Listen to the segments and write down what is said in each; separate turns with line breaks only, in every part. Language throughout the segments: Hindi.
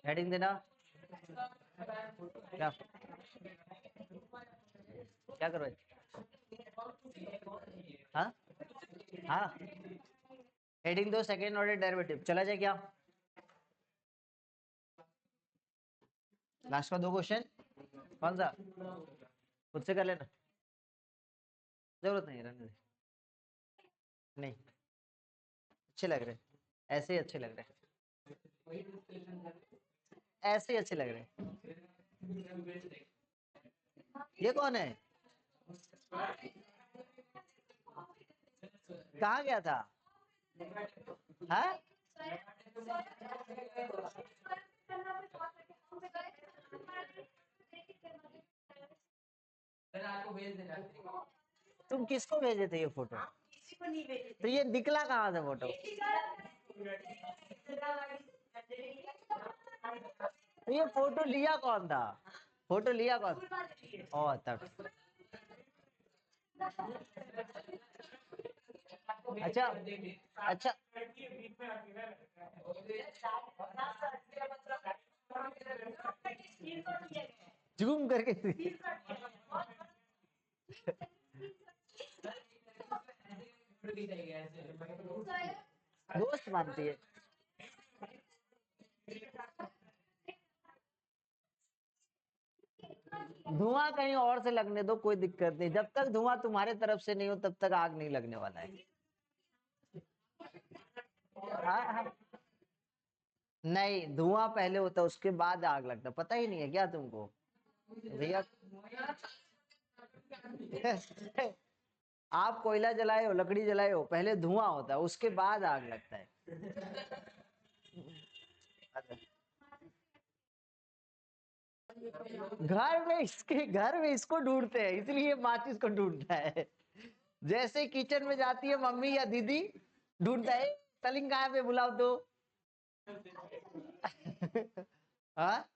हेडिंग देना। क्या क्या करो? हाँ हाँ, हेडिंग दो, सेकेंड ऑर्डर डेरिवेटिव। चला जाए क्या? लास्ट का 2 क्वेश्चन कौन सा? खुद से कर लेना, जरूरत नहीं, रहने दे। नहीं, अच्छे लग रहे, ऐसे ही अच्छे लग रहे, ऐसे ही अच्छे लग रहे। ये कौन है? कहाँ गया था? हाँ? तुम किसको भेजे थे ये फोटो? तो ये निकला कहाँ से फोटो? तो ये फोटो लिया कौन था? फोटो लिया कौन? ओ तब। अच्छा अच्छा, जूम करके दोस्त मानती है। धुआं कहीं और से लगने दो, कोई दिक्कत नहीं। जब तक धुआं तुम्हारे तरफ से नहीं हो तब तक आग नहीं लगने वाला है। हाँ हाँ, नहीं, धुआं पहले होता है उसके बाद आग लगता, पता ही नहीं है क्या तुमको भैया? आप कोयला जलाए हो, लकड़ी जलाए हो, पहले धुआं होता है उसके बाद आग लगता है। घर में इसको ढूंढते हैं, इसलिए माचिस को ढूंढता है। जैसे किचन में जाती है मम्मी या दीदी, ढूंढता है तलिंग कहाँ पे, बुलाओ तो। हाँ,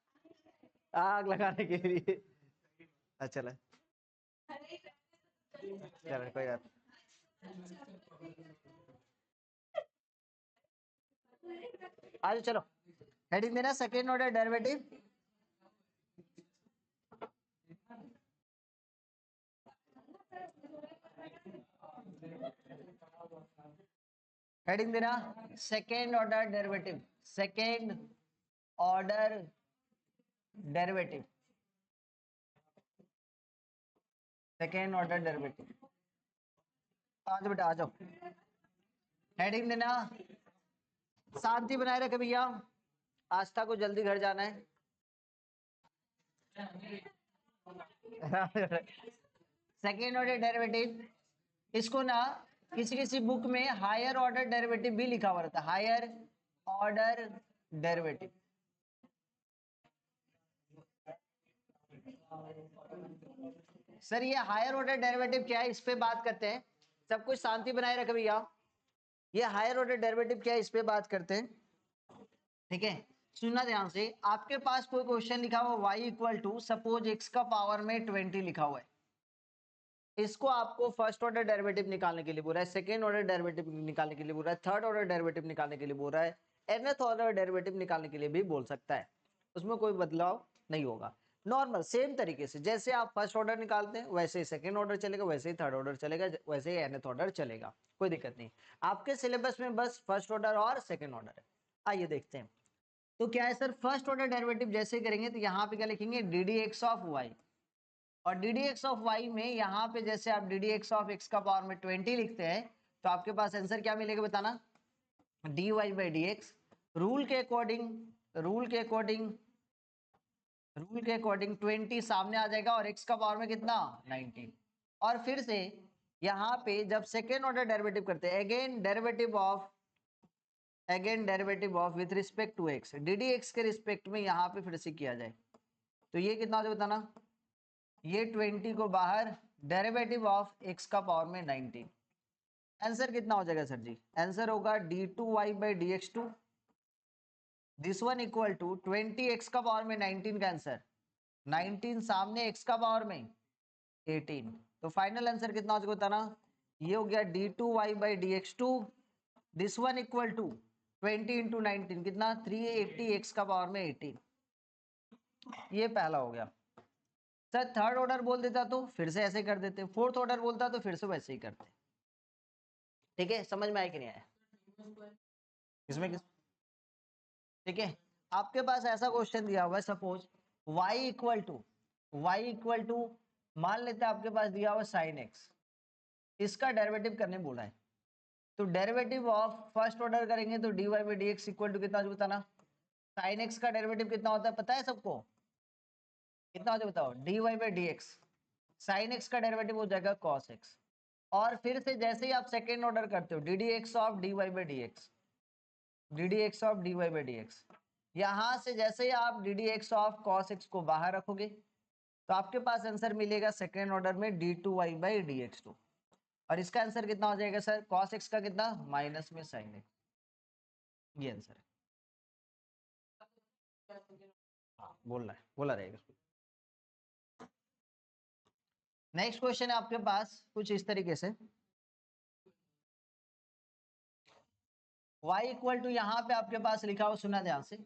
आग लगाने के लिए। अच्छा, चलो कोई बात। आज चलो, हेडिंग देना सेकेंड ऑर्डर डेरिवेटिव। हेडिंग देना second order derivative, second order derivative, second order derivative. आ जाओ बेटा, आ जाओ। हेडिंग देना शांति बनाए रखे भैया, आस्था को जल्दी घर जाना है। सेकेंड ऑर्डर डेरिवेटिव, इसको ना किसी किसी बुक में हायर ऑर्डर डेरिवेटिव भी लिखा हुआ रहता है, हायर ऑर्डर डेरिवेटिव। सर ये हायर ऑर्डर डेरिवेटिव क्या है, इस पे बात करते हैं। सब कुछ शांति बनाए रखे भैया। ये हायर ऑर्डर डेरिवेटिव क्या है, इस पे बात करते हैं, ठीक है? सुनना ध्यान से। आपके पास कोई क्वेश्चन लिखा हुआ y equal to suppose x का पावर में 20 लिखा हुआ है, इसको आपको फर्स्ट ऑर्डर डेरिवेटिव निकालने के लिए बोल रहा है, सेकेंड ऑर्डर डेरिवेटिव निकालने के लिए बोल रहा है, थर्ड ऑर्डर डेरिवेटिव निकालने के लिए बोल रहा है, nth ऑर्डर डेरिवेटिव निकालने के लिए भी बोल सकता है। उसमें कोई बदलाव नहीं होगा, नॉर्मल सेम तरीके से जैसे आप फर्स्ट ऑर्डर निकालते हैं वैसे ही सेकेंड ऑर्डर चलेगा, वैसे ही थर्ड ऑर्डर चलेगा, वैसे ही nth ऑर्डर चलेगा, कोई दिक्कत नहीं। आपके सिलेबस में बस फर्स्ट ऑर्डर और सेकेंड ऑर्डर है। आइए देखते हैं। तो क्या है सर, फर्स्ट ऑर्डर डेरिवेटिव जैसे करेंगे तो यहाँ पे क्या लिखेंगे, D D x of Y, और D D x of Y में यहाँ पे जैसे आप D D x of X का पावर में 20 लिखते हैं तो आपके पास आंसर क्या मिलेगा बताना, D Y by D X. Rule के अकॉर्डिंग, रूल के अकॉर्डिंग, रूल के अकॉर्डिंग 20 सामने आ जाएगा और x का पावर में कितना, 19। और फिर से यहाँ पे जब सेकेंड ऑर्डर डेरिवेटिव करते हैं, again derivative of, again derivative of with respect to x, D D X के रिस्पेक्ट में यहाँ पे फिर से किया जाए तो ये कितना हो जाए बताना, ये 20 को बाहर, डेरिवेटिव ऑफ x का पावर में 19। आंसर कितना हो जाएगा सर जी, आंसर होगा d2y by D x two, this one equal to 20x का पावर में 19 का आंसर, 19 सामने x का पावर में 18। तो फाइनल आंसर कितना हो जाएगा बताना, ये हो गया d2y by D x two, this one equal to 20 into 19 कितना 380 x का पावर में 18। ये पहला हो गया सर। थर्ड ऑर्डर बोल देता तो फिर से ऐसे कर देते, फोर्थ ऑर्डर बोलता तो फिर से वैसे ही करते। ठीक है, समझ में आया कि नहीं आया इसमें किस? ठीक है, आपके पास ऐसा क्वेश्चन दिया हुआ है, सपोज y इक्वल टू मान लेते हैं आपके पास दिया हुआ sin x, इसका डेरिवेटिव करने बोला है। तो डेरिवेटिव ऑफ फर्स्ट ऑर्डर करेंगे तो dy by D x equal to कितना जो बताना, sin x का डेरिवेटिव कितना होता है पता है सबको, कितना होता है बताओ, dy by D x. sin x का डेरिवेटिव हो जाएगा cos x। और फिर से जैसे ही आप सेकेंड ऑर्डर करते हो D D x of D Y by D X, D D x of D Y by D X, यहां से जैसे ही आप D D x of cos X को बाहर रखोगे तो आपके पास आंसर मिलेगा सेकेंड ऑर्डर में D two Y by D x two. और इसका आंसर कितना हो जाएगा सर, कॉस एक्स का कितना माइनस में साइन एक्स। ये आंसर है। हाँ बोला रहेगा। नेक्स्ट क्वेश्चन है आपके पास कुछ इस तरीके से, y इक्वल टू यहाँ पे आपके पास लिखा हो, सुना ध्यान से,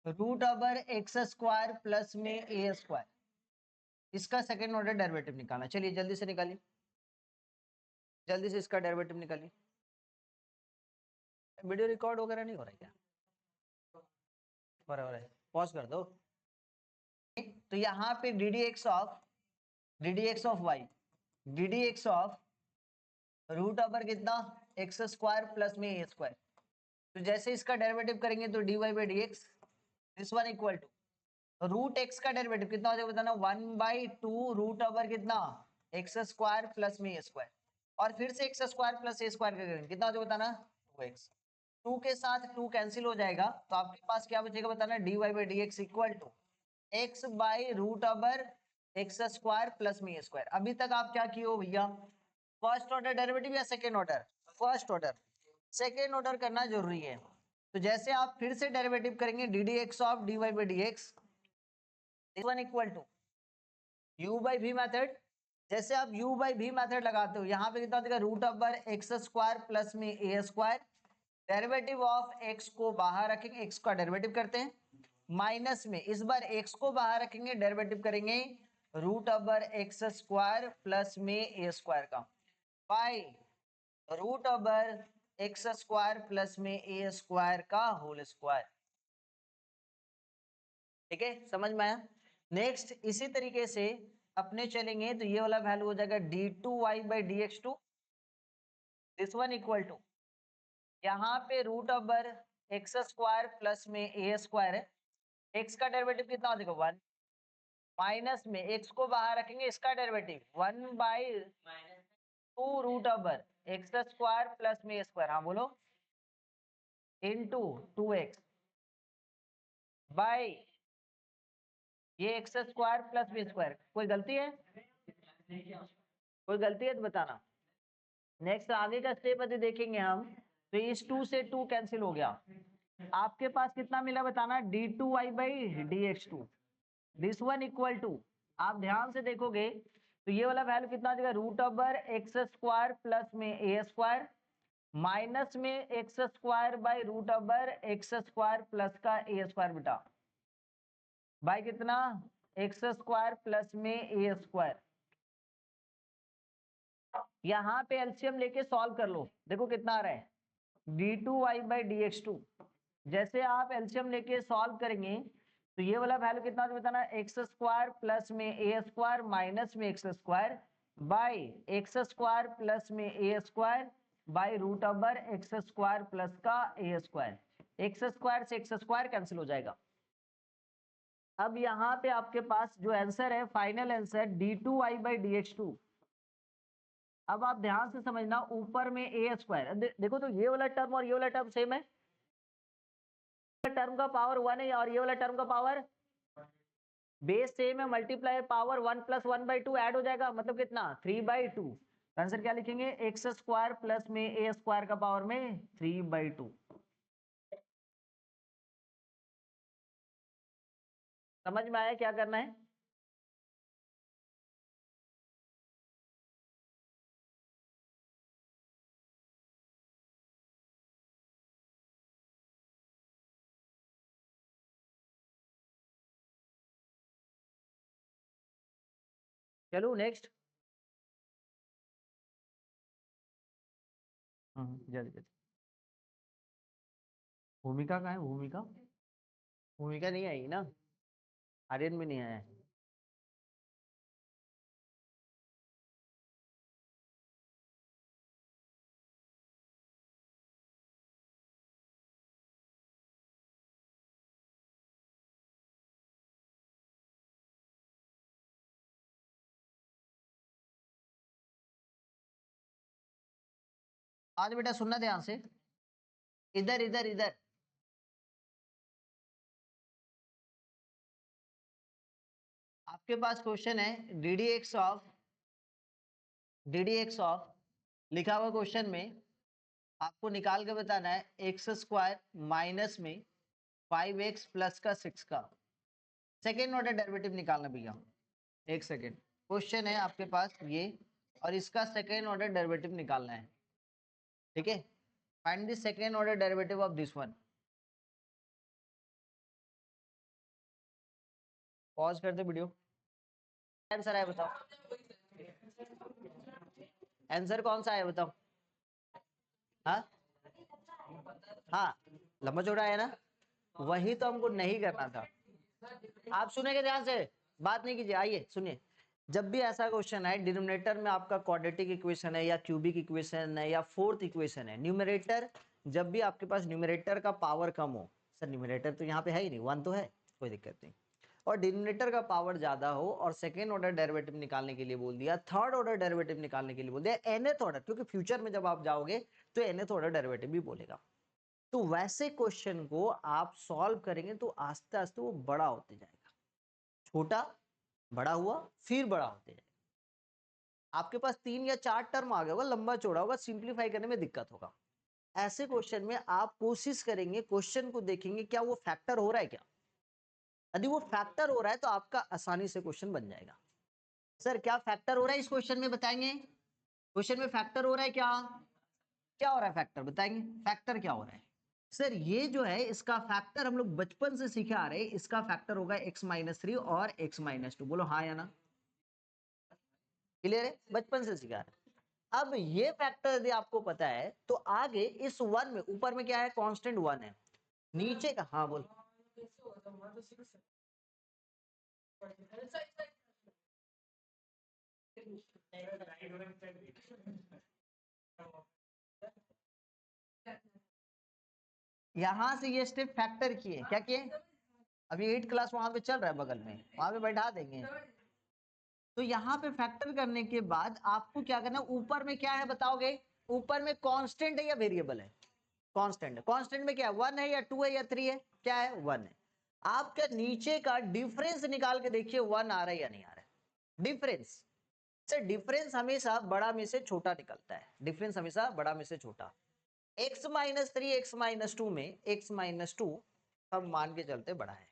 root over x square plus में ए स्क्वायर, इसका सेकेंड ऑर्डर डेरिवेटिव निकालना। चलिए जल्दी से निकालिए, जल्दी से इसका डेरिवेटिव निकालिए। वीडियो रिकॉर्ड वगैरह नहीं हो रहा है क्या? हो रहा है, पॉज कर दो। तो यहाँ पे d D x of y, d D x of root over कितना एक्स स्क्वायर प्लस में ए स्क्वायर। तो जैसे इसका डेरिवेटिव करेंगे तो d Y by D x, this one equal to root x का डेरिवेटिव कितना हो जाएगा बताना, 1/2 रूट ओवर कितना एक्स स्क्वायर प्लस में ए स्क्वायर। और फिर से x square plus a square करेंगे कितना हो जाएगा बताना, 2x। 2 के साथ 2 कैंसिल हो जाएगा तो आपके पास क्या बचेगा बताना, D Y by D x equal to x by root over x square plus में ए स्क्वायर। अभी तक आप क्या किए हो भैया, फर्स्ट ऑर्डर डेरिवेटिव या second order, first order. Second order करना जरूरी है। तो जैसे आप फिर से डेरिवेटिव करेंगे d D x of D Y by D x, this one equal to u by v method. जैसे आप u बाई v मेथड लगाते हो यहाँ पे कितना होगा, root over x square plus में ए स्क्वायर, डेरिवेटिव ऑफ x को बाहर रखेंगे, x का डेरिवेटिव करते हैं, माइनस में इस बार x को बाहर रखेंगे, डेरिवेटिव करेंगे root over x square plus में ए स्क्वायर का, by root over x square plus में ए स्क्वायर का होल स्क्वायर। ठीक है, समझ में आया। नेक्स्ट इसी तरीके से अपने चलेंगे तो ये वाला वैल्यू हो जाएगा d two Y by D x two, this one equal to यहाँ पे root over x square plus में ए स्क्वायर है, एक्स का डेरिवेटिव कितना हो जाएगा 1, माइनस में एक्स को बाहर रखेंगे, इसका derivative 1/2 root over x square plus में ए स्क्वायर, हाँ बोलो, इंटू 2x बाई ये x square plus b square. कोई गलती है, कोई गलती है तो बताना। नेक्स्ट आगे का स्टेप यदि देखेंगे हम तो इस 2 से 2 कैंसिल हो गया, आपके पास कितना मिला बताना, d two Y by D x two, this one equal to, आप ध्यान से देखोगे तो ये वाला वैल्यू कितना आ जाएगा, root over x square plus में ए स्क्वायर माइनस में x square by root over x square plus का ए स्क्वायर बेटा, बाई कितना एक्स स्क्वायर प्लस में ए स्क्वायर। यहाँ पे एलसीएम लेके सॉल्व कर लो, देखो कितना आ रहा है, d two Y by D x two. जैसे आप एलसीएम लेके सॉल्व करेंगे तो ये वाला वैल्यू कितना बताना, एक्स स्क्वायर प्लस में ए स्क्वायर माइनस में x square by X square plus में ए square by root over x square plus का ए स्क्वायर। एक्स स्क्वायर से एक्स स्क्वायर कैंसिल हो जाएगा। अब यहाँ पे आपके पास जो आंसर है, final answer d two Y by D x two. अब आप ध्यान से समझना, ऊपर में ए स्क्वायर, देखो तो ये वाला टर्म और ये वाला टर्म सेम है, टर्म का पावर 1 है और ये वाला टर्म का पावर बेस सेम है, मल्टीप्लाई पावर 1 प्लस 1/2 ऐड हो जाएगा, मतलब कितना 3/2। आंसर क्या लिखेंगे, एक्स स्क्वायर प्लस में ए स्क्वायर का पावर में 3/2। समझ में आया क्या करना है? चलो नेक्स्ट। जल्दी जल्दी। भूमिका कहाँ है? भूमिका, भूमिका नहीं आई ना, आर्यन में नहीं आया है। आज बेटा सुनना ध्यान से, इधर इधर इधर। आपके पास क्वेश्चन है डी डी एक्स ऑफ लिखा हुआ क्वेश्चन में आपको निकाल के बताना है एक्स स्क्वायर माइनस में 5x प्लस का 6 का सेकेंड ऑर्डर डेरिवेटिव निकालना भैया। एक सेकेंड, क्वेश्चन है आपके पास ये, और इसका सेकेंड ऑर्डर डेरिवेटिव निकालना है, ठीक है। Find the second order derivative of this one. Pause कर दे वीडियो। आंसर है बताओ, आंसर कौन सा है बताओ। हाँ हाँ, लंबा चौड़ा है ना, वही तो हमको नहीं करना था। आप सुनेंगे ध्यान से, बात नहीं कीजिए, आइए सुनिए। जब भी ऐसा क्वेश्चन है, डिनोमिनेटर में आपका क्वाड्रेटिक इक्वेशन है या क्यूबिक इक्वेशन है या फोर्थ इक्वेशन है, न्यूमरेटर जब भी आपके पास न्यूमरेटर का पावर कम हो, सर न्यूमरेटर तो यहाँ पे है ही नहीं, वन तो है, कोई दिक्कत नहीं, और डिनोमिनेटर का पावर ज्यादा हो और सेकेंड ऑर्डर डेरिवेटिव निकालने के लिए बोल दिया, थर्ड ऑर्डर डेरिवेटिव निकालने के लिए बोल दिया, एनथ ऑर्डर, क्योंकि फ्यूचर में जब आप जाओगे तो एनथ ऑर्डर डेरिवेटिव भी बोलेगा। तो वैसे क्वेश्चन को आप सॉल्व करेंगे तो आस्ते आस्ते वो बड़ा होते जाएगा, छोटा बड़ा हुआ फिर बड़ा होते जाएगा। आपके पास 3 या 4 टर्म आ गया होगा, लंबा चौड़ा होगा, सिंप्लीफाई करने में दिक्कत होगा। ऐसे क्वेश्चन में आप कोशिश करेंगे, क्वेश्चन को देखेंगे क्या वो फैक्टर हो रहा है क्या, यदि वो फैक्टर हो रहा है तो आपका आसानी से क्वेश्चन बन जाएगा। सर क्या फैक्टर हो रहा है इस क्वेश्चन में, बताएंगे क्वेश्चन में फैक्टर हो रहा है क्या, क्या हो रहा है फैक्टर, बताएंगे फैक्टर क्या हो रहा है। सर ये जो है इसका फैक्टर हम लोग बचपन से सीखे आ रहे हैं, इसका फैक्टर होगा x-3 और x-2, बोलो हाँ या ना, क्लियर है, बचपन से सीखा रहे हैं। अब ये फैक्टर यदि आपको पता है तो आगे इस वन में, ऊपर में क्या है, कांस्टेंट वन है, नीचे का, हाँ बोल। यहां से ये स्टेप फैक्टर किए, क्या किए, अभी 8 क्लास वहां पे चल रहा है बगल में, वहां पे बैठा देंगे। तो यहाँ पे फैक्टर करने के बाद आपको क्या करना है, ऊपर में क्या है बताओगे, ऊपर में कांस्टेंट है या वेरिएबल है, कांस्टेंट है, कांस्टेंट में क्या है, 1 है या 2 है या 3 है, क्या है 1 है। आपका नीचे का डिफरेंस निकाल के देखिए 1 आ रहा है या नहीं आ रहा है, डिफरेंस। सर डिफरेंस हमेशा बड़ा में से छोटा निकलता है, डिफरेंस हमेशा बड़ा में से छोटा। x-3 x-2 में x-2 हम मान के चलते बड़ा है,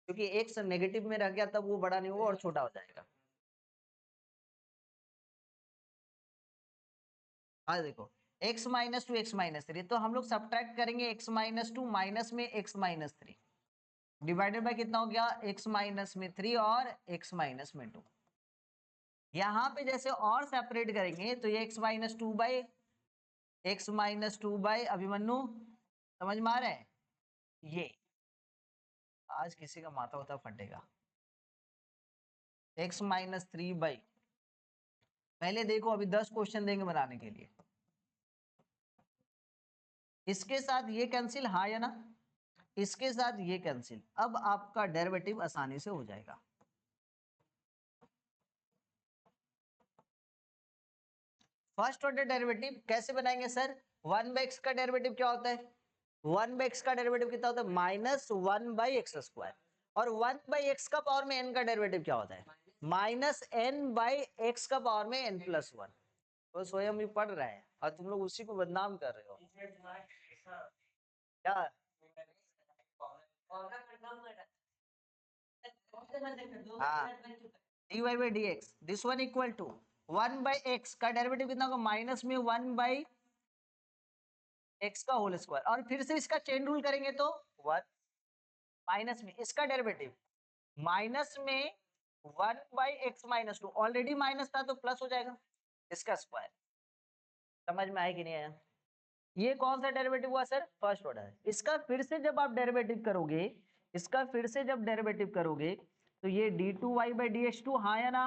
क्योंकि x नेगेटिव में रह गया तब वो बड़ा नहीं होगा और छोटा हो जाएगा। हाँ देखो, x-2 x-3, तो हम लोग सब्ट्रैक्ट करेंगे x-2 माइनस में x-3, डिवाइडेड बाय कितना हो गया, x-3 और x-2। यहां पे जैसे और सेपरेट करेंगे तो ये x-2 बाय अभिमन्यु, समझ में आ रहा है, ये आज किसी का माथा होता फटेगा, x-3 बाई, पहले देखो अभी 10 क्वेश्चन देंगे बनाने के लिए, इसके साथ ये कैंसिल, हाँ या ना, इसके साथ ये कैंसिल, अब आपका डेरिवेटिव आसानी से हो जाएगा। फर्स्ट ऑर्डर डेरिवेटिव कैसे बनाएंगे सर, 1/x का डेरिवेटिव क्या होता है, 1/x का डेरिवेटिव कितना होता है, -1/x², और 1/x का पावर में n का डेरिवेटिव क्या होता है, -n/x का पावर में n+1। तो स्वयं भी पढ़ रहा है और तुम लोग उसी को बदनाम कर रहे हो क्या। हाँ, dy/dx this one equal to 1/x का डेरिवेटिव कितना होगा, माइनस में 1/x का होल स्क्वायर, और फिर से इसका चेन रूल करेंगे तो 1 माइनस में इसका डेरिवेटिव माइनस में 1/x-2 ऑलरेडी माइनस था तो प्लस हो जाएगा, इसका स्क्वायर। समझ में आया कि नहीं आया? ये कौन सा डेरिवेटिव हुआ सर? First order. इसका फिर से जब आप डेरिवेटिव करोगे, इसका फिर से जब डेरिवेटिव करोगे तो ये d2y/dx2, हाँ या ना?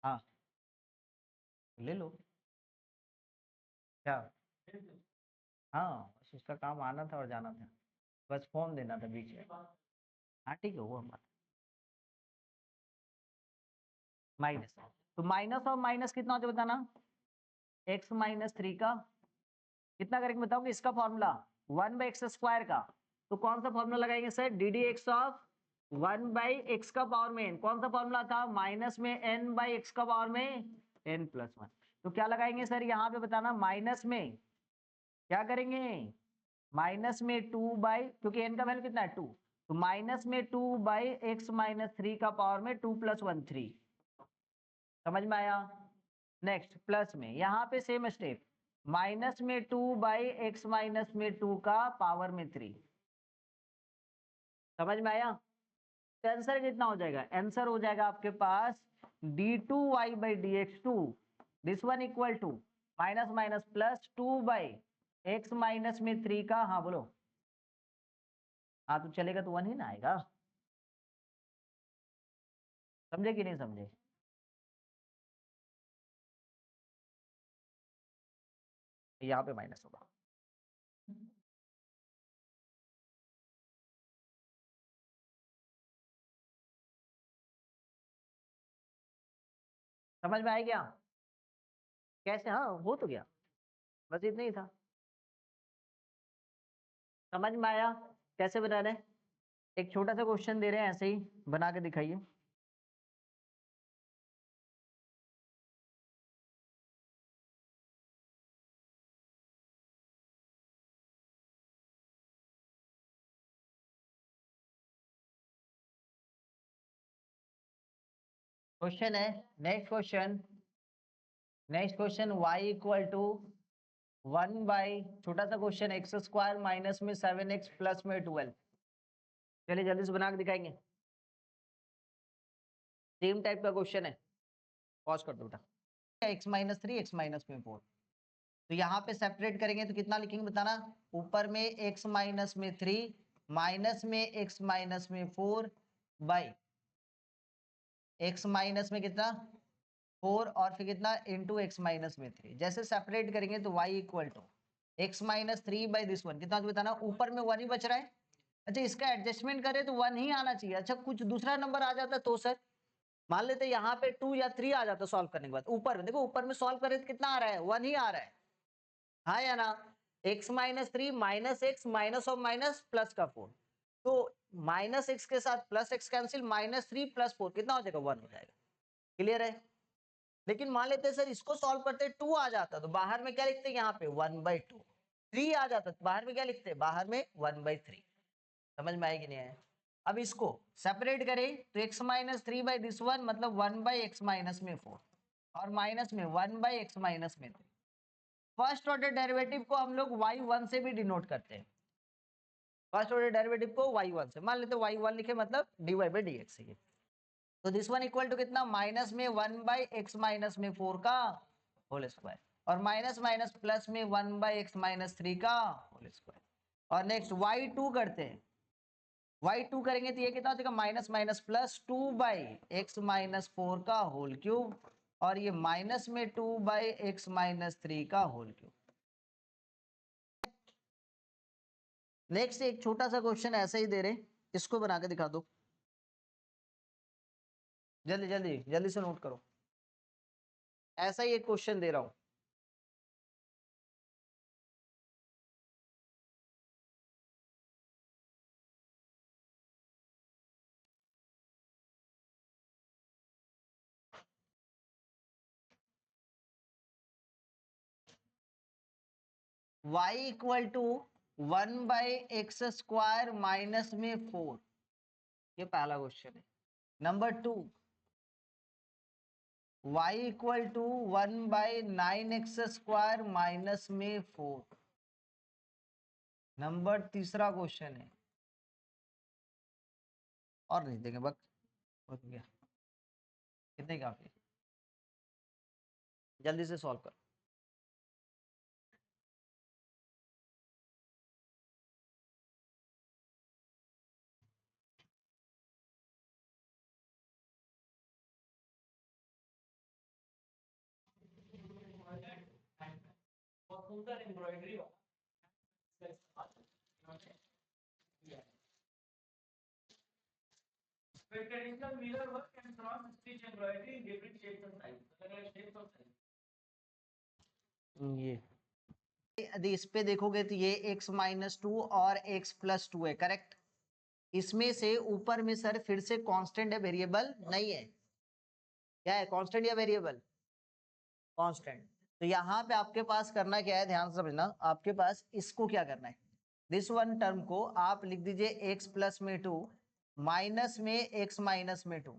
हाँ ले लो। क्या? हाँ बस उसका काम आना था और जाना था, बस फॉर्म देना था बीच में। हाँ ठीक है, वो हमारा माइनस। तो माइनस और माइनस कितना होता है बताना? x-3 का कितना करेंगे बताओगे? इसका फॉर्मूला 1/x² का, तो कौन सा फॉर्मूला लगाएंगे सर? ddx ऑफ 1/x का पावर में n। कौन सा फॉर्मूला था? माइनस में n/x का पावर में n+1। तो क्या लगाएंगे सर यहाँ पे बताना? माइनस में क्या करेंगे? माइनस में 2 क्योंकि n का वैल्यू कितना है 2, तो माइनस में 2/x-3 का पावर में 2 + 1 3। समझ में आया? नेक्स्ट प्लस में यहाँ पे सेम स्टेप, माइनस में 2/x-2 का पावर में 3। समझ में आया? तो आंसर कितना हो जाएगा? आंसर हो जाएगा आपके पास d2y/dx2, this one equal to minus minus plus 2/x-3 का, हाँ बोलो। हाँ तो चलेगा तो 1 ही ना आएगा। समझे कि नहीं समझे? यहाँ पे माइनस होगा। समझ में आया क्या? कैसे? हाँ हो तो गया, बस इतना ही था। समझ में आया कैसे बना रहे हैं? एक छोटा सा क्वेश्चन दे रहे हैं, ऐसे ही बना के दिखाइए। क्वेश्चन है, next question y equal to 1 छोटा सा क्वेश्चन x² माइनस में 7x प्लस में 12। चलिए जल्दी से बना के दिखाएंगे। सेम टाइप का क्वेश्चन है, पॉज कर दो बेटा। x-3 x-4, तो यहाँ पे सेपरेट करेंगे तो कितना लिखेंगे बताना? ऊपर में x-3 माइनस में x-4 बाई x माइनस में कितना 4 और फिर कितना इंटू x-3। जैसे सेपरेट करेंगे तो y इक्वल टू x-3/this 1 कितना बताना? ऊपर में 1 ही बच रहा है। अच्छा इसका एडजस्टमेंट करें तो 1 ही आना चाहिए। अच्छा कुछ दूसरा नंबर आ जाता तो सर मान लेते यहाँ पे 2 या 3 आ जाता सॉल्व करने के बाद। ऊपर में देखो, ऊपर में सॉल्व करें तो कितना आ रहा है? 1 ही आ रहा है, हाँ या ना? x-3 माइनस x माइनस और माइनस प्लस का 4, तो माइनस x के साथ प्लस x कैंसिल, -3 + 4 कितना हो जाएगा? 1 हो जाएगा। क्लियर है? लेकिन मान लेते सर इसको सॉल्व करते 2 आ जाता तो बाहर में क्या लिखते? यहाँ पे 1/2। 3 आ जाता तो बाहर में क्या लिखते? बाहर में 1/3। समझ में आएगी नहीं आया? अब इसको सेपरेट करें तो x-3/this 1 मतलब 1/x-4 और माइनस में 1/x-3। फर्स्ट ऑर्डर डेरिवेटिव को हम लोग y1 से भी डिनोट करते हैं। फर्स्ट ऑर्डर डेरिवेटिव को y1 से, मान लेते y1 लिखे मतलब dy/dx है। तो दिस वन इक्वल टू कितना? माइनस में 1/x-4 का होल स्क्वायर और माइनस माइनस प्लस में 1/x-3 का होल स्क्वायर। और नेक्स्ट y2 करते हैं। y2 करेंगे तो ये कितना हो जाएगा? माइनस माइनस प्लस 2/x-4 का होल क्यूब और ये माइनस में 2/x-3 का होल क्यूब। नेक्स्ट एक छोटा सा क्वेश्चन ऐसे ही दे रहे हैं, इसको बना के दिखा दो। जल्दी जल्दी जल्दी से नोट करो। ऐसा ही एक क्वेश्चन दे रहा हूं। y equal to 1/x² minus में 4, ये पहला क्वेश्चन है। Number 2 y equal to 1/9x² minus में 4। नंबर तीसरा क्वेश्चन है और नहीं देंगे, बस हो गया, कितने काफी, जल्दी से सॉल्व कर। ये यदि इस पे देखोगे तो ये x-2 और x+2 है, करेक्ट। इसमें से ऊपर में सर फिर से कांस्टेंट है, वेरिएबल नहीं है, क्या है, कांस्टेंट या वेरिएबल, कांस्टेंट। तो यहाँ पे आपके पास करना क्या है, ध्यान से समझना, आपके पास इसको क्या करना है, दिस वन टर्म को आप लिख दीजिए x प्लस में 2 माइनस में x माइनस में 2,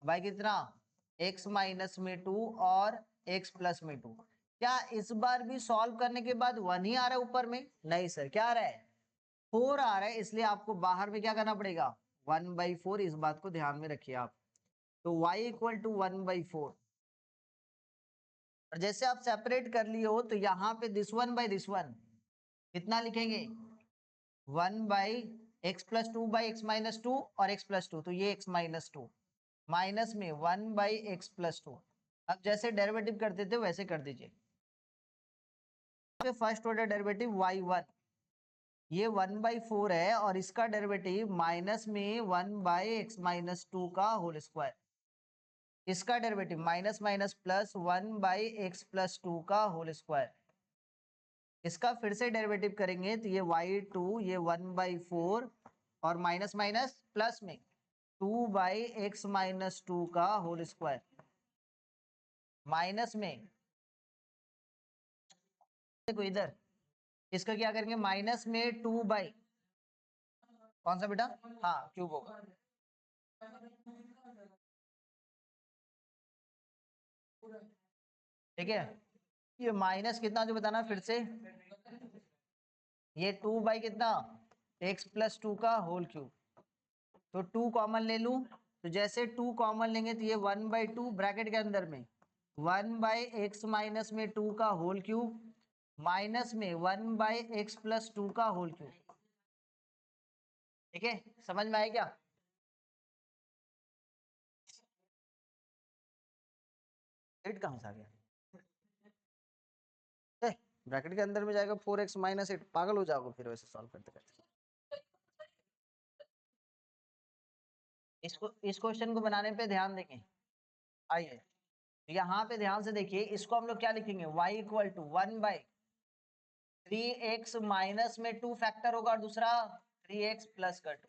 भाई कितना, x माइनस में 2 और x प्लस में 2। क्या इस बार भी सॉल्व करने के बाद 1 ही आ रहा है ऊपर में, नहीं सर, क्या आ रहा है, 4 आ रहा है, इसलिए आपको बाहर में क्या करना पड़ेगा, 1/4, इस बात को ध्यान में रखिए आप। तो y इक्वल टू 1/4, और जैसे आप सेपरेट कर लिए हो तो यहाँ पे this one by this one कितना लिखेंगे, 1/x+2/x-2 और x+2, तो ये x-2 माइनस में 1/x+2। अब जैसे डेरिवेटिव करते थे वैसे कर दीजिए। फर्स्ट ऑर्डर डेरिवेटिव y1, ये 1/4 है और इसका डेरिवेटिव माइनस में 1/x-2 का होल स्क्वायर, इसका derivative minus minus plus 1/x+2 का होल स्क्वायर। इसका फिर से डेरिवेटिव करेंगे तो ये y2, ये 1/4 और माइनस माइनस प्लस में 2/x-2 का होल स्क्वायर, माइनस में, देखो इधर इसका क्या करेंगे, माइनस में 2 बाई, कौन सा बेटा, हाँ क्यूब होगा, ठीक है। ये माइनस कितना जो बताना फिर से, ये 2 बाई कितना, x+2 का होल क्यूब, तो 2 कॉमन ले लूं, तो जैसे 2 कॉमन लेंगे तो ये 1/2 ब्रैकेट के अंदर में 1/x-2 का होल क्यूब माइनस में 1/x+2 का होल क्यूब, ठीक है, समझ में आया क्या, एट कहां से आ गया, ब्रैकेट के अंदर में जाएगा 4x-8, पागल हो जाओगे फिर वैसे सॉल्व करते करते। इसको, इस क्वेश्चन को बनाने पे ध्यान देंगे, आइए यहाँ पे ध्यान से देखिए, इसको हम लोग क्या लिखेंगे, y equal to 1/3x minus में 2 फैक्टर होगा और दूसरा 3x प्लस का 2,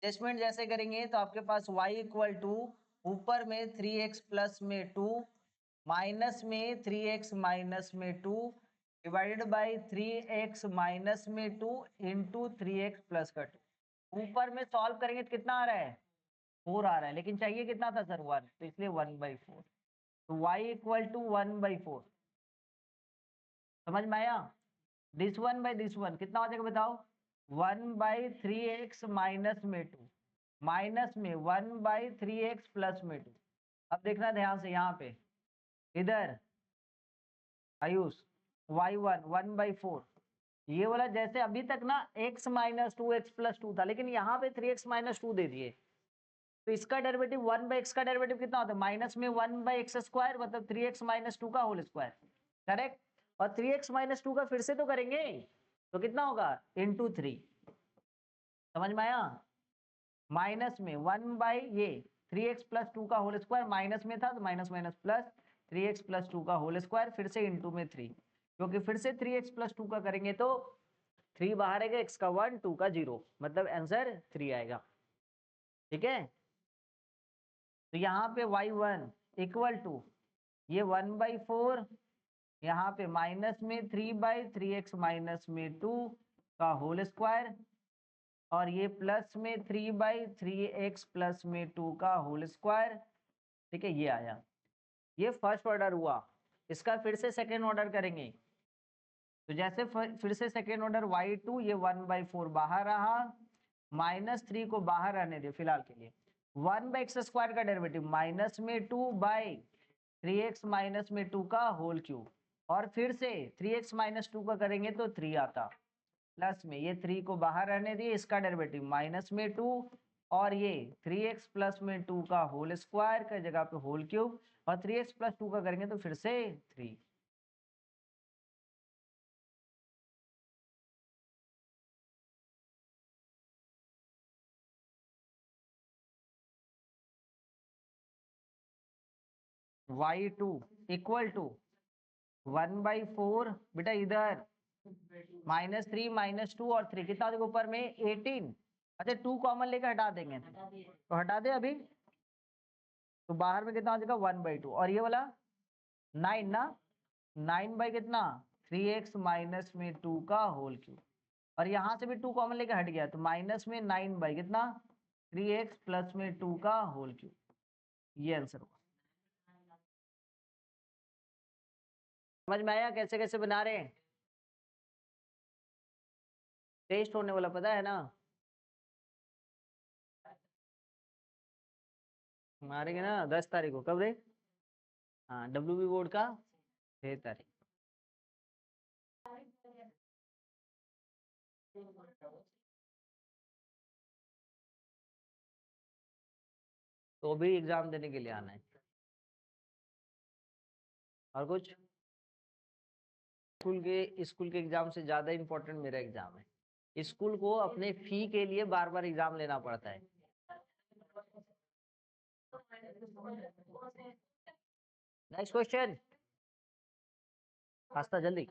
एडजस्टमेंट जैसे करेंगे तो आपके पास y इक्वल टू ऊपर में 3x प्लस में 2 माइनस में 3x माइनस में 2 डिवाइडेड बाई 3x माइनस में 2 इंटू 3x प्लस का 2। ऊपर में सॉल्व करेंगे तो कितना आ रहा है, 4 आ रहा है, लेकिन चाहिए कितना था सर, 1, तो इसलिए 1/4, तो y इक्वल टू 1/4, समझ में आया। This one by this one कितना हो जाएगा बताओ, 1/3x माइनस में 2 माइनस में 1/3x प्लस में 2। अब देखना ध्यान से यहाँ पे, इधर आयुष y1 1/4, ये वाला जैसे अभी तक ना x माइनस 2x प्लस 2 था, लेकिन यहाँ पे 3x माइनस 2 दे दिए, तो इसका डेरिवेटिव 1/x का डेरिवेटिव कितना होता है, माइनस में 1/x² मतलब 3x माइनस 2 का होल स्क्वायर, करेक्ट। और 3x माइनस 2 का फिर से तो करेंगे, तो कितना होगा, इंटू 3, समझ में आया, माइनस में 1 ये 3x प्लस 2 का होल स्क्वायर, माइनस में था तो minus minus plus 3x plus 2 का होल स्क्वायर, फिर से इंटू में 3, क्योंकि फिर से 3x प्लस 2 का करेंगे तो 3 बाहर आएगा, x का 1 2 का 0, मतलब आंसर 3 आएगा, ठीक है। तो यहाँ पे y1 इक्वल टू ये 1/4, यहाँ पे माइनस में 3/3x माइनस में 2 का होल स्क्वायर, और ये प्लस में 3/3x प्लस में 2 का होल स्क्वायर, ठीक है, ये आया, ये फर्स्ट ऑर्डर हुआ। इसका फिर से सेकेंड ऑर्डर करेंगे, तो जैसे फिर से सेकेंड ऑर्डर y2, ये 1/4 बाहर रहा, -3 को बाहर रहने दे फिलहाल के लिए। 1/x² का डेरिवेटिव -2/3x -2 का होल क्यूब, और फिर से 3x -2 का करेंगे तो 3 आता, प्लस में ये 3 को बाहर रहने दिए, इसका डेरिवेटिव -2 और ये 3x + 2 का होल स्क्वायर का जगह पे होल क्यूब, और 3x + 2 का करेंगे तो फिर से 3। y2 = 1/4 बेटा इधर -3 -2 और 3 कितना देखो ऊपर में 18। अच्छा 2 कॉमन लेकर हटा देंगे तो हटा दे अभी, तो बाहर में कितना हो जाएगा 1/2, और ये वाला 9 ना, 9 बाई कितना 3x -2 का होल क्यूब, और यहाँ से भी 2 कॉमन लेकर हट गया तो -9 बाई कितना 3x + 2 का होल क्यूब, ये आंसर होगा। समझ में आया कैसे कैसे बना रहे हैं? टेस्ट होने वाला पता है ना, मारेंगे ना 10 तारीख को, कब रे? हाँ WB बोर्ड का 6 तारीख। तो भी एग्जाम देने के लिए आना है। और कुछ? स्कूल के एग्जाम से ज्यादा इंपॉर्टेंट मेरा एग्जाम है। स्कूल को अपने फी के लिए बार बार एग्जाम लेना पड़ता है। नेक्स्ट क्वेश्चन, आस्था जल्दी,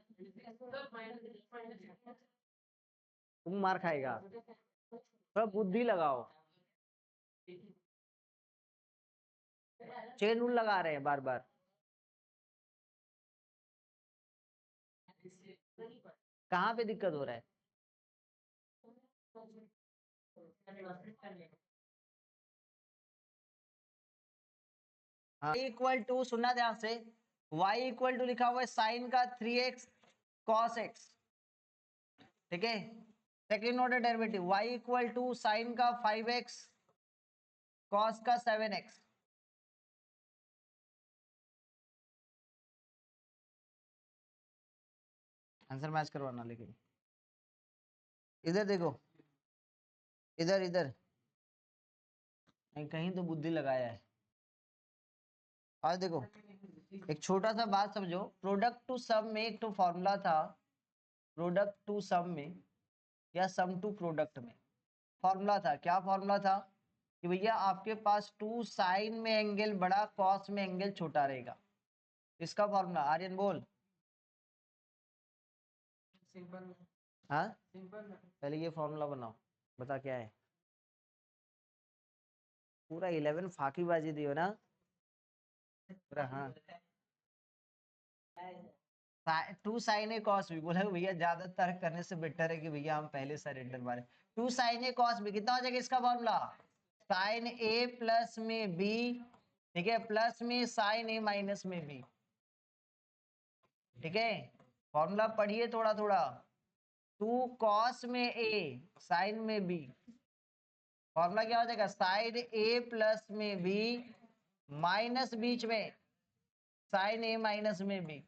तुम मार खाएगा, थोड़ा बुद्धि लगाओ। चेन रूल लगा रहे हैं बार बार। कहाँ पे दिक्कत हो रहा है? = सुनना ध्यान से, y = लिखा हुआ है साइन का 3x cos x, ठीक है। Second order derivative y = sine का 5x cos का 7x। आंसर मैच करवाना, लेकिन इधर देखो, इधर इधर कहीं तो बुद्धि लगाया है। और देखो एक छोटा सा बात समझो, प्रोडक्ट टू सम में एक तो फॉर्मूला था, प्रोडक्ट टू सम में या सम टू प्रोडक्ट में फॉर्मूला था, क्या फॉर्मूला था कि भैया आपके पास 2 साइन में एंगल बड़ा कॉस में एंगल छोटा रहेगा, इसका फॉर्मूला आर्यन बोल। हाँ पहले ये फॉर्मूला बनाओ, बता क्या है। पूरा 11 फाकीबाजी दियो ना पूरा। हाँ 2 साइन ए कॉस बी, बोला भैया ज्यादा तर्क करने से बेटर है कि भैया हम पहले सरेंडर मारे। 2 साइन ए कॉस बी कितना हो जाएगा इसका फॉर्मूला, साइन ए प्लस में बी, ठीक है, प्लस में साइन ए माइनस में बी, ठीक है। फॉर्मूला पढ़िए थोड़ा थोड़ा, 2 कॉस में ए साइन में बी, फॉर्मूला क्या हो जाएगा साइन ए प्लस में बी माइनस बीच में साइन ए माइनस में बी,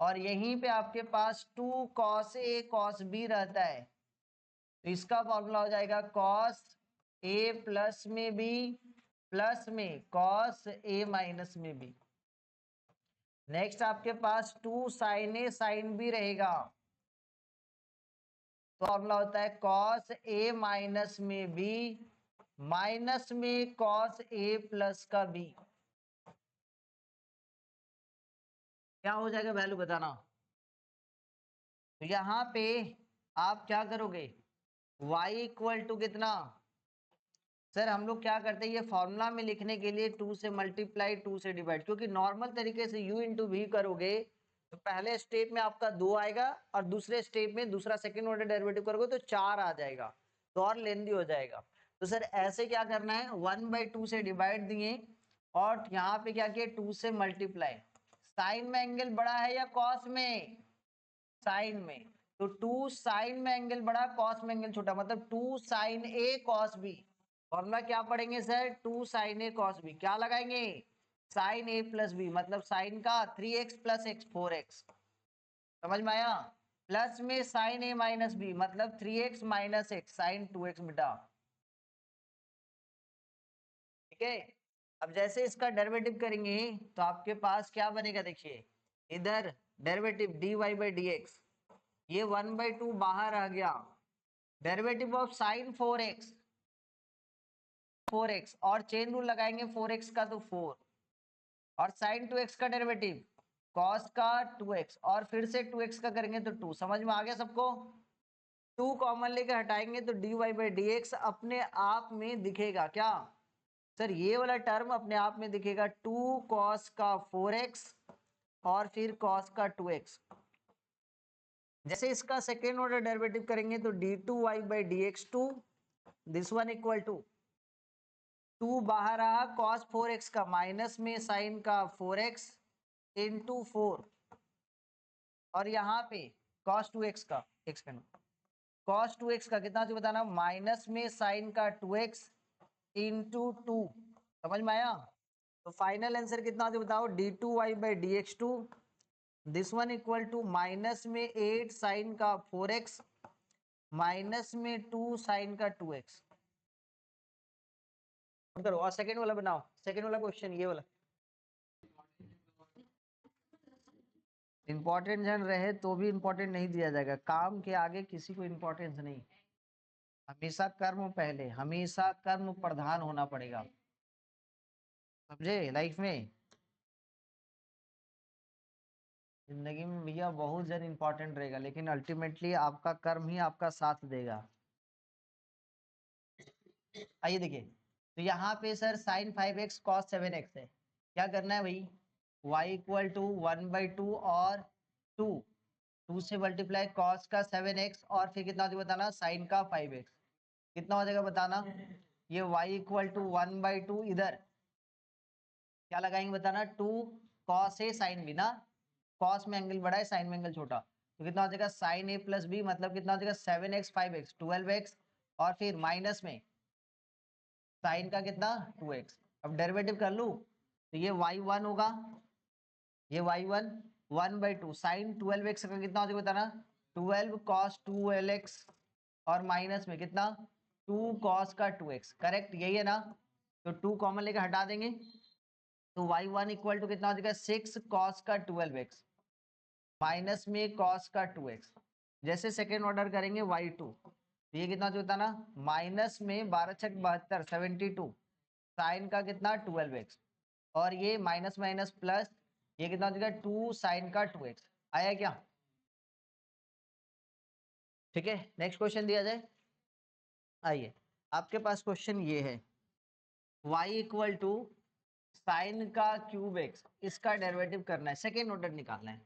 और यहीं पे आपके पास 2 cos a cos b रहता है, तो इसका फॉर्मूला हो जाएगा cos a प्लस में b प्लस में cos a माइनस में b। नेक्स्ट आपके पास 2 sin a sin b रहेगा, तो फॉर्मूला होता है cos a माइनस में b माइनस में cos a प्लस का b। क्या हो जाएगा वैल्यू बताना। तो यहाँ पे आप क्या करोगे, y = कितना, सर हम लोग क्या करते हैं ये फॉर्मूला में लिखने के लिए 2 से मल्टीप्लाई 2 से डिवाइड, क्योंकि नॉर्मल तरीके से u × v करोगे तो पहले स्टेप में आपका 2 आएगा और दूसरे स्टेप में दूसरा सेकंड ऑर्डर डेरिवेटिव करोगे तो 4 आ जाएगा, तो और लेंदी हो जाएगा। तो सर ऐसे क्या करना है, 1/2 से डिवाइड दिए और यहाँ पे क्या किया 2 से मल्टीप्लाई। साइन में एंगल बड़ा है या कॉस में, साइन में, तो 2 साइन में एंगल बड़ा, कॉस में एंगल छोटा, मतलब 2 साइन ए कॉस बी। फॉर्मूला क्या पढ़ेंगे सर? 2 साइन ए कॉस बी। क्या लगाएंगे? साइन ए प्लस बी, मतलब साइन का 3x प्लस एक्स 4x। समझ में आया? प्लस में साइन ए माइनस बी, मतलब 3x minus x sign 2x बेटा। ठीक है। अब जैसे इसका डेरिवेटिव करेंगे तो आपके पास क्या बनेगा? देखिए इधर derivative dy by D x, ये 1/2 बाहर आ गया। डेरिवेटिव ऑफ साइन 4x और चेन रूल लगाएंगे 4x का तो 4, और साइन 2x का डेरिवेटिव कॉस का 2x, और फिर से 2x का करेंगे तो 2। समझ में आ गया सबको? 2 कॉमन लेके हटाएंगे तो dy बाई डी एक्स अपने आप में दिखेगा क्या सर? ये वाला टर्म अपने आप में दिखेगा 2 cos का 4x और फिर cos का 2x। जैसे इसका सेकेंड ऑर्डर डेरिवेटिव करेंगे तो d2y by D x 2, this one equal to 2 बाहर रहा cos 4x का माइनस में साइन का 4x इंटू 4, और यहाँ पे cos 2x का x का cos 2x का कितना थी बताना? माइनस में साइन का 2x इंटू 2। समझ में आया? तो फाइनल आंसर कितना थी बताओ? d2y by D x 2, this one equal to minus में 8 साइन का 4x माइनस में 2 साइन का 2x। करो और सेकंड वाला बनाओ, सेकंड वाला क्वेश्चन ये वाला। इंपॉर्टेंट जन रहे तो भी इंपॉर्टेंट नहीं दिया जाएगा, काम के आगे किसी को इंपॉर्टेंस नहीं। हमेशा कर्म पहले, हमेशा कर्म प्रधान होना पड़ेगा, समझे? लाइफ में, जिंदगी में भैया बहुत जन इंपॉर्टेंट रहेगा, लेकिन अल्टीमेटली आपका कर्म ही आपका साथ देगा। आइए देखिए, तो यहाँ पे sir sign 5x cos 7x है। क्या करना है भाई? y इक्वल टू 1/2 और 2 से मल्टीप्लाई कॉस का 7x और फिर कितना होता है बताना? साइन का 5x। कितना हो जाएगा बताना? ये y इक्वल टू 1/2, इधर क्या लगाएंगे बताना? 2 कॉस ए साइन बी ना, कॉस में एंगल बड़ा है, साइन में एंगल छोटा, तो कितना हो जाएगा? साइन ए प्लस बी, मतलब कितना हो जाएगा? 7x 5x 12x, और फिर माइनस में साइन का कितना? 2x। अब डेरिवेटिव कर लूं तो ये y1 होगा, ये y1 1/2 साइन 12x का कितना हो जाएगा बताना? 12 cos 2lx, और माइनस में कितना? 2 cos का 2x। करेक्ट, यही है ना? तो 2 कॉमन लेकर हटा देंगे तो y1 इक्वल टू कितना हो जाएगा? 6 cos का 12x माइनस में cos का 2x। जैसे सेकेंड ऑर्डर करेंगे y2, तो ये कितना होता ना? माइनस में 12 छक 72 72 साइन का कितना? 12x, और ये माइनस माइनस प्लस, ये कितना हो जाएगा? 2 साइन का 2x। आया क्या? ठीक है, नेक्स्ट क्वेश्चन दिया जाए। आइए, आपके पास क्वेश्चन ये है, y इक्वल टू साइन का क्यूब एक्स, इसका डेरिवेटिव करना है, सेकेंड ऑर्डर निकालना है।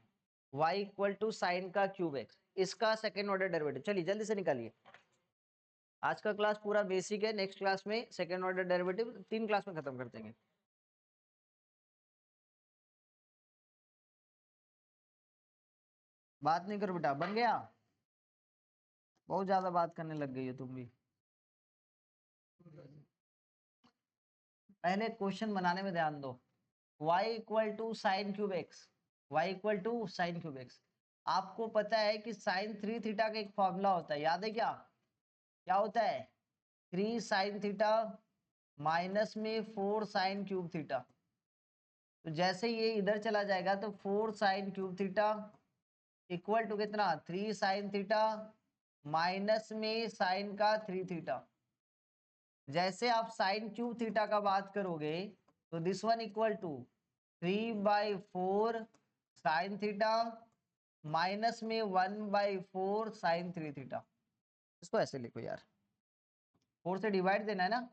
y इक्वल टू साइन का क्यूब एक्स, इसका सेकेंड ऑर्डर डेरिवेटिव। चलिए जल्दी से निकालिए। आज का क्लास पूरा बेसिक है, नेक्स्ट क्लास में सेकेंड ऑर्डर डेरिवेटिव 3 क्लास में खत्म कर देंगे। बात नहीं करो बेटा, बन गया? बहुत ज्यादा बात करने लग गई हो तुम भी। पहले क्वेश्चन बनाने में ध्यान दो। y equal to sine cube x, y equal to sine cube x. आपको पता है कि साइन 3 थीटा का एक फॉर्मूला होता है, याद है क्या? क्या होता है? 3 साइन थीटा माइनस में 4 साइन क्यूब थीटा। तो जैसे ये इधर चला जाएगा तो 4 sine cube theta equal to कितना? 3 साइन थीटा माइनस में साइन का 3 थीटा। जैसे आप साइन क्यूब थीटा का बात करोगे तो this one equal to 3/4 sine theta minus में 1/4 साइन 3 थीटा। इसको ऐसे लिखो यार, 4 से डिवाइड देना है ना,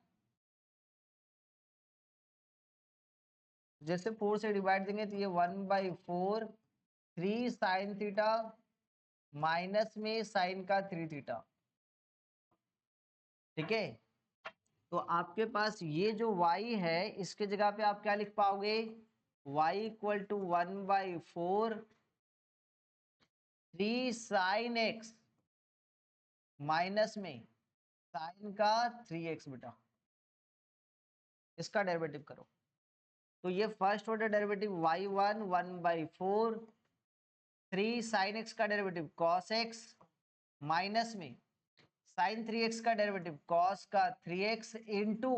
जैसे 4 से डिवाइड देंगे तो ये 1/4 3 साइन थीटा माइनस में साइन का 3 थीटा। ठीक है, तो आपके पास ये जो y है इसके जगह पे आप क्या लिख पाओगे? y equal to 1/4 3 sine x minus में साइन का 3x बेटा, इसका डेरिवेटिव करो। तो ये first order derivative y1 1/4 3 sine x का डेरिवेटिव cos x माइनस में साइन 3x का डेरिवेटिव cos का 3x इंटू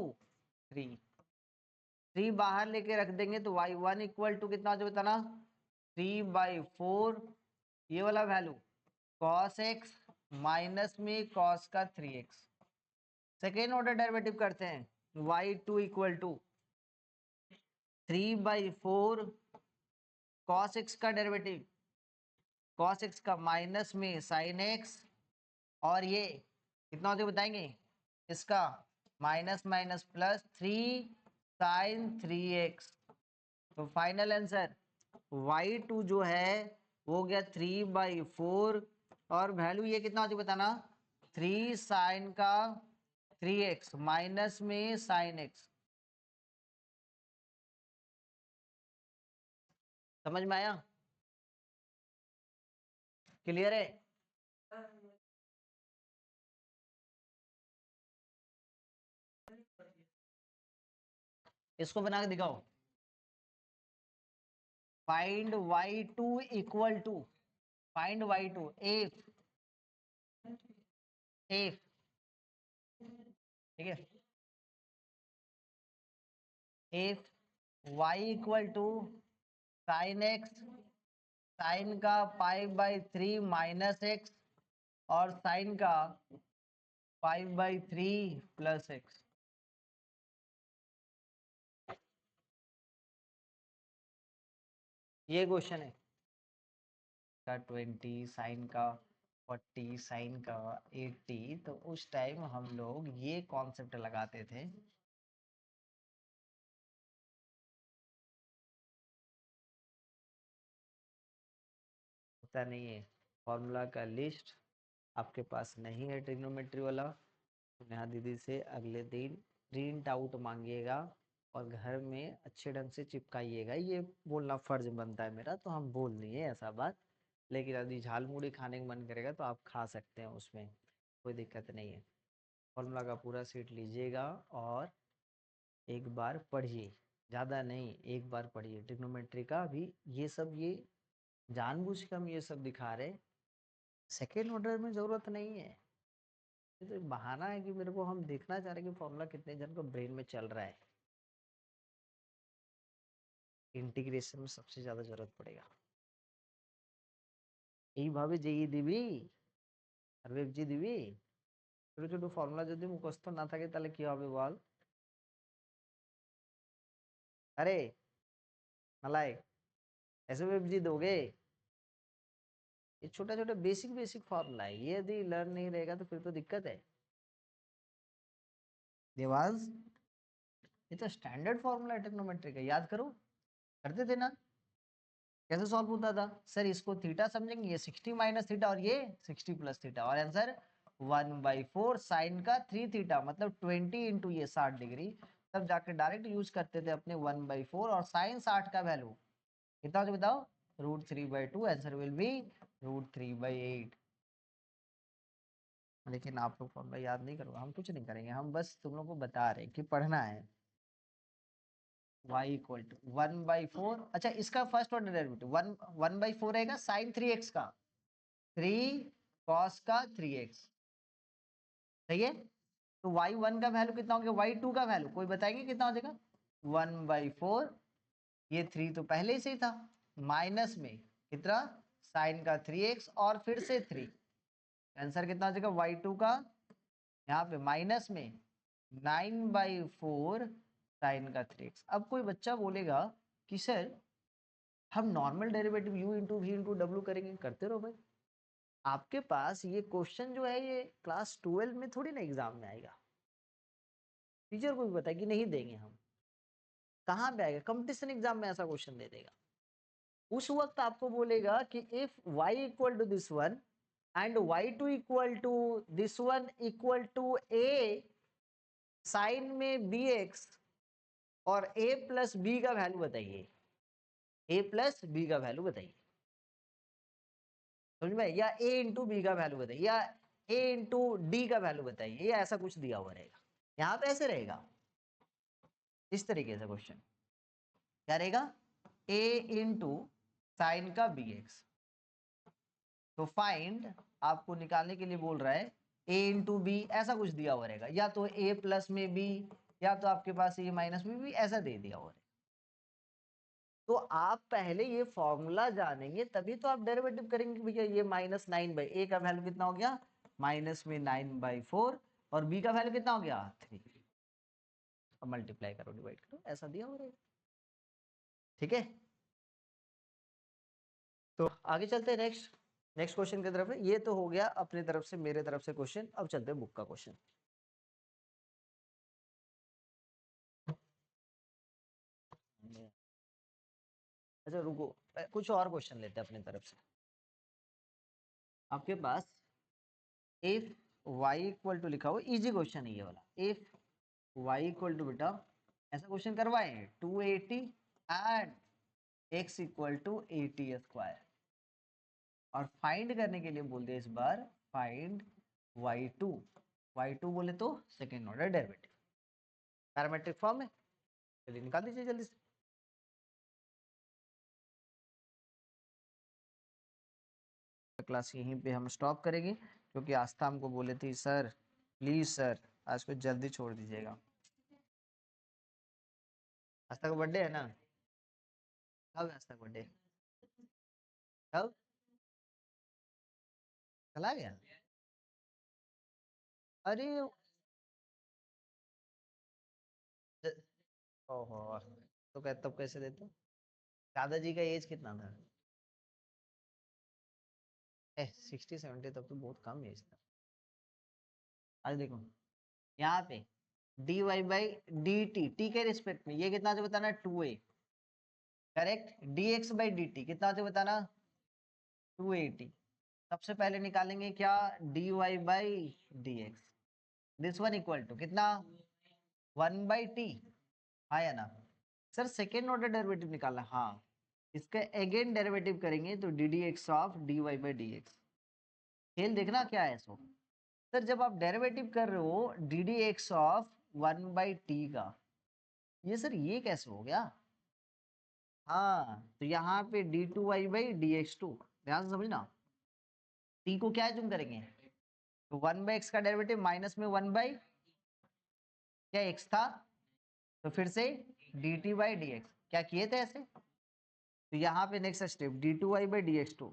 3 बाहर लेके रख देंगे तो y1 इक्वल टू कितना जो बताना 3/4 ये वाला वैल्यू cos x माइनस में cos का 3x। सेकेंड ऑर्डर डेरिवेटिव करते हैं y2 equal to 3/4 cos x का डेरिवेटिव cos x का माइनस में sin x और ये कितना होते बताएंगे इसका minus minus plus 3 sin 3x। तो फाइनल आंसर y2 जो है वो हो गया 3/4 और वैल्यू ये कितना होती बताना 3 sin का 3x माइनस में sin x। समझ में आया? क्लियर है? इसको बना के दिखाओ। Find y2 equal to find y2 if ठीक है if y equal to sine x sine का 5/3 माइनस एक्स और साइन का 5/3 प्लस एक्स। ये क्वेश्चन है का 20 साइन का 40 साइन का 80। तो उस टाइम हम लोग ये कॉन्सेप्ट लगाते थे होता नहीं है फॉर्मूला का लिस्ट आपके पास नहीं है ट्रिग्नोमेट्री वाला तो नेहा दीदी से अगले दिन प्रिंट आउट मांगिएगा और घर में अच्छे ढंग से चिपकाइएगा। ये बोलना फर्ज बनता है मेरा तो हम बोल दिए ऐसा बात, लेकिन यदि झाल मुड़ी खाने का मन करेगा तो आप खा सकते हैं, उसमें कोई दिक्कत नहीं है। फॉर्मूला का पूरा सेट लीजिएगा और एक बार पढ़िए, ज़्यादा नहीं एक बार पढ़िए ट्रिग्नोमेट्री का भी। ये सब ये जानबूझ के हम ये सब दिखा रहे, सेकेंड ऑर्डर में ज़रूरत नहीं है। ये तो एक बहाना है कि मेरे को हम देखना चाह रहे हैं कि फॉर्मूला कितने जन को ब्रेन में चल रहा है। इंटीग्रेशन में सबसे ज़्यादा जरूरत पड़ेगा। এইভাবে যেই দিবি আর যে দিবি ছোট ছোট ফর্মুলা যদি মুখস্থ না থাকে তাহলে কি হবে বল? अरे नालायक, ऐसे वेब दोगे? ये छोटा छोटा बेसिक बेसिक फॉर्मूला है, ये यदि लर्न नहीं रहेगा तो फिर तो दिक्कत है। देवांश ये तो स्टैंडर्ड फॉर्मूला है ट्रिग्नोमेट्री का, याद करो। करते थे ना? कैसे सॉल्व होता था सर? इसको थीटा समझेंगे, ये 60 माइनस थीटा और ये 60 प्लस थीटा और आंसर 1/4 साइन का 3 थीटा मतलब 20 इंटू ये 60 डिग्री। तब जाके डायरेक्ट यूज करते थे अपने 1/4 और साइन 60 का वैल्यू कितना हो बताओ √3/2। Answer will be √3/8। लेकिन आप लोग फॉर्मूला याद नहीं करो, हम कुछ नहीं करेंगे, हम बस तुम लोग को बता रहे हैं कि पढ़ना है। y equal to 1/4। अच्छा इसका फर्स्ट ऑर्डर डेरिवेटिव 1/4 रहेगा साइन 3x का 3 cos का 3x। सही है? तो y1 का वैल्यू कितना हो गया, y2 का वैल्यू कोई बताएंगे कितना हो जाएगा? 1/4 ये 3 तो पहले से ही था माइनस में कितना साइन का 3x और फिर से 3। आंसर कितना हो जाएगा y2 का यहाँ पे माइनस में 9/4 साइन का 3x। अब कोई बच्चा बोलेगा कि सर हम normal derivative u into v into डब्ल्यू करेंगे। करते रहो भाई, आपके पास ये क्वेश्चन जो है ये क्लास 12 में थोड़ी ना एग्जाम में आएगा। टीचर को भी पता है कि नहीं देंगे हम, कहाँ पे आएगा कंपटीशन एग्जाम में ऐसा क्वेश्चन दे देगा। उस वक्त आपको बोलेगा कि if y equal to this one and y2 equal to this one equal to a sine में bx और a प्लस बी का वैल्यू बताइए, a प्लस बी का वैल्यू बताइए। समझ में, या a इंटू बी का वैल्यू बताइए, या a इंटू डी का वैल्यू बताइए, ये ऐसा कुछ दिया हुआ रहेगा। यहाँ पे ऐसे रहेगा, इस तरीके से क्वेश्चन क्या रहेगा, a इंटू साइन का bx। तो फाइंड आपको निकालने के लिए बोल रहा है a इंटू बी, ऐसा कुछ दिया हुआ रहेगा, या तो a प्लस में b, या तो आपके पास a माइनस में b, ऐसा दे दिया हुआ रहेगा। तो आप पहले ये फॉर्मूला जानेंगे तभी तो आप डेरिवेटिव करेंगे भैया। ये -9/, ए का वैल्यू कितना हो गया, -9/4, और बी का वैल्यू कितना हो गया 3। अब मल्टीप्लाई करो, डिवाइड करो, ऐसा दिया हो रहेगा। ठीक है, तो आगे चलते हैं नेक्स्ट क्वेश्चन की तरफ। ये तो हो गया अपनी तरफ से, मेरे तरफ से क्वेश्चन। अब चलते हैं बुक का क्वेश्चन। अच्छा रुको, कुछ और क्वेश्चन लेते हैं अपनी तरफ से। आपके पास इफ y इक्वल टू लिखा हो, इजी क्वेश्चन है ये वाला। इफ y इक्वल टू, बेटा ऐसा क्वेश्चन करवाए 280 एंड x इक्वल टू 80², और फाइंड करने के लिए बोल दिया इस बार फाइंड y2। y2 बोले तो second order derivative, parametric form है। चलिए निकाल दीजिए जल्दी से। क्लास यहीं पे हम स्टॉप करेंगे, क्योंकि आस्था हमको बोले थी सर प्लीज सर आज को जल्दी छोड़ दीजिएगा। आस्था का बर्थडे है ना, कब है आस्था का बर्थडे, कब, चला गया, अरे ओहो, तो तब कैसे देते। दादाजी का एज कितना था, 60-70, तब तो बहुत कम एज था। आज देखो यहाँ पे dy बाई डी टी के रिस्पेक्ट में ये कितना से बताना, 2a, correct. dx by d t कितना से बताना, 280। सबसे पहले निकालेंगे क्या, dy by D x, this one equal to कितना, 1/t, हाँ या ना। सर सेकेंड ऑर्डर डेरिवेटिव निकालना, हाँ इसका अगेन डेरिवेटिव करेंगे तो d D x of D Y by D x. खेल देखना क्या है सो। सर जब आप डेरिवेटिव कर रहे हो D D x of 1/t का, ये सर ये कैसे हो गया, हाँ तो यहाँ पे d2y/dx2, ध्यान से समझना। t को क्या चुन करेंगे, तो 1/x का डेरिवेटिव माइनस में 1/, क्या x था, तो फिर से dt/dx, क्या किए थे ऐसे। तो यहाँ पे नेक्स्ट स्टेप d2y/dx2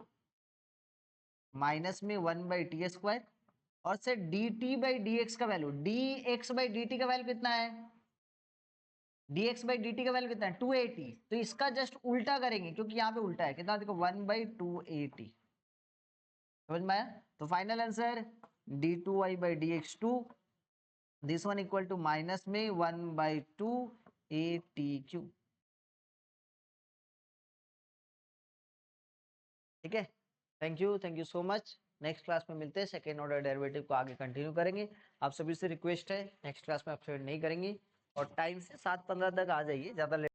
माइनस में 1/t², और से dt/dx का वैल्यू, dx/dt का वैल्यू कितना है, dx/dt का वैल्यू कितना है 280। तो इसका जस्ट उल्टा करेंगे, क्योंकि यहाँ पे उल्टा है, कितना देखो 1/280। समझ में आया, तो final answer d2y/dx2, this one equal to minus में 1/2atq। ठीक है, thank you so much. Next class में मिलते हैं, सेकेंड ऑर्डर डेरिवेटिव को आगे कंटिन्यू करेंगे। आप सभी से रिक्वेस्ट है नेक्स्ट क्लास में आप नहीं करेंगे, और टाइम से 7:15 तक आ जाइए, ज़्यादा